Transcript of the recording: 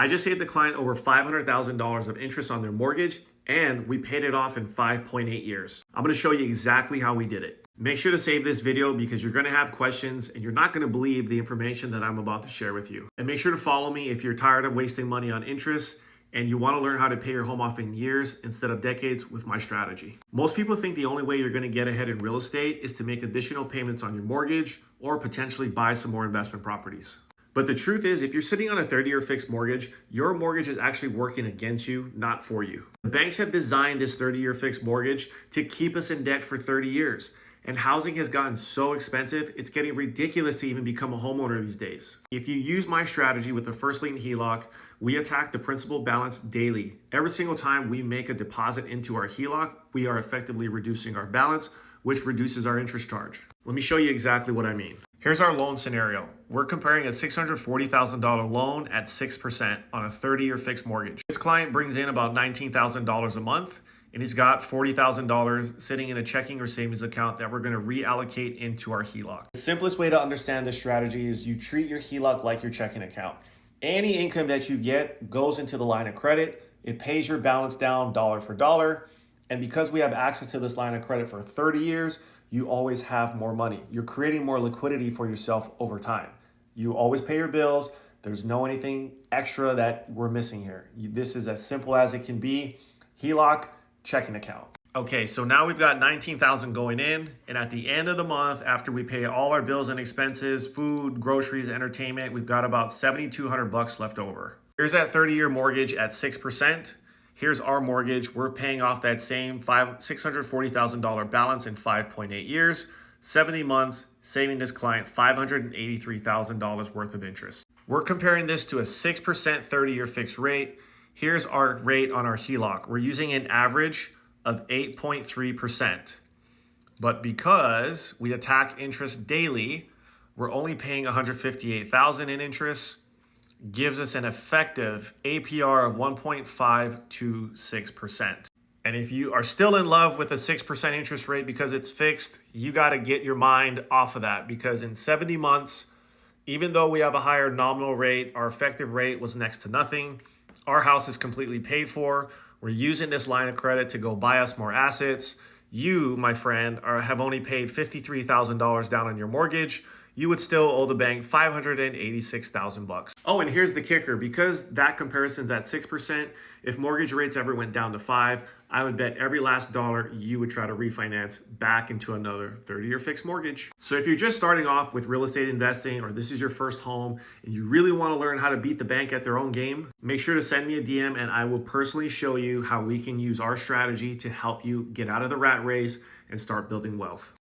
I just saved the client over $500,000 of interest on their mortgage, and we paid it off in 5.8 years. I'm gonna show you exactly how we did it. Make sure to save this video because you're gonna have questions and you're not gonna believe the information that I'm about to share with you. And make sure to follow me if you're tired of wasting money on interest and you wanna learn how to pay your home off in years instead of decades with my strategy. Most people think the only way you're gonna get ahead in real estate is to make additional payments on your mortgage or potentially buy some more investment properties. But the truth is, if you're sitting on a 30-year fixed mortgage, your mortgage is actually working against you, not for you. The banks have designed this 30-year fixed mortgage to keep us in debt for 30 years. And housing has gotten so expensive, it's getting ridiculous to even become a homeowner these days. If you use my strategy with the First Lien HELOC, we attack the principal balance daily. Every single time we make a deposit into our HELOC, we are effectively reducing our balance, which reduces our interest charge. Let me show you exactly what I mean. Here's our loan scenario. We're comparing a $640,000 loan at 6% on a 30-year fixed mortgage. This client brings in about $19,000 a month, and he's got $40,000 sitting in a checking or savings account that we're gonna reallocate into our HELOC. The simplest way to understand this strategy is you treat your HELOC like your checking account. Any income that you get goes into the line of credit. It pays your balance down dollar for dollar. And because we have access to this line of credit for 30 years, you always have more money. You're creating more liquidity for yourself over time. You always pay your bills. There's no anything extra that we're missing here. This is as simple as it can be. HELOC, checking account. Okay, so now we've got $19,000 going in, and at the end of the month, after we pay all our bills and expenses, food, groceries, entertainment, we've got about $7,200 left over. Here's that 30-year mortgage at 6%. Here's our mortgage. We're paying off that same $640,000 balance in 5.8 years, 70 months, saving this client $583,000 worth of interest. We're comparing this to a 6% 30-year fixed rate. Here's our rate on our HELOC. We're using an average of 8.3%. But because we attack interest daily, we're only paying $158,000 in interest, gives us an effective APR of 1.526%. And if you are still in love with a 6% interest rate because it's fixed, you got to get your mind off of that, because in 70 months, even though we have a higher nominal rate, our effective rate was next to nothing. Our house is completely paid for. We're using this line of credit to go buy us more assets. You, my friend, have only paid $53,000 down on your mortgage. You would still owe the bank $586,000. Oh, and here's the kicker. Because that comparison's at 6%, if mortgage rates ever went down to 5%, I would bet every last dollar you would try to refinance back into another 30-year fixed mortgage. So if you're just starting off with real estate investing, or this is your first home and you really want to learn how to beat the bank at their own game, make sure to send me a DM and I will personally show you how we can use our strategy to help you get out of the rat race and start building wealth.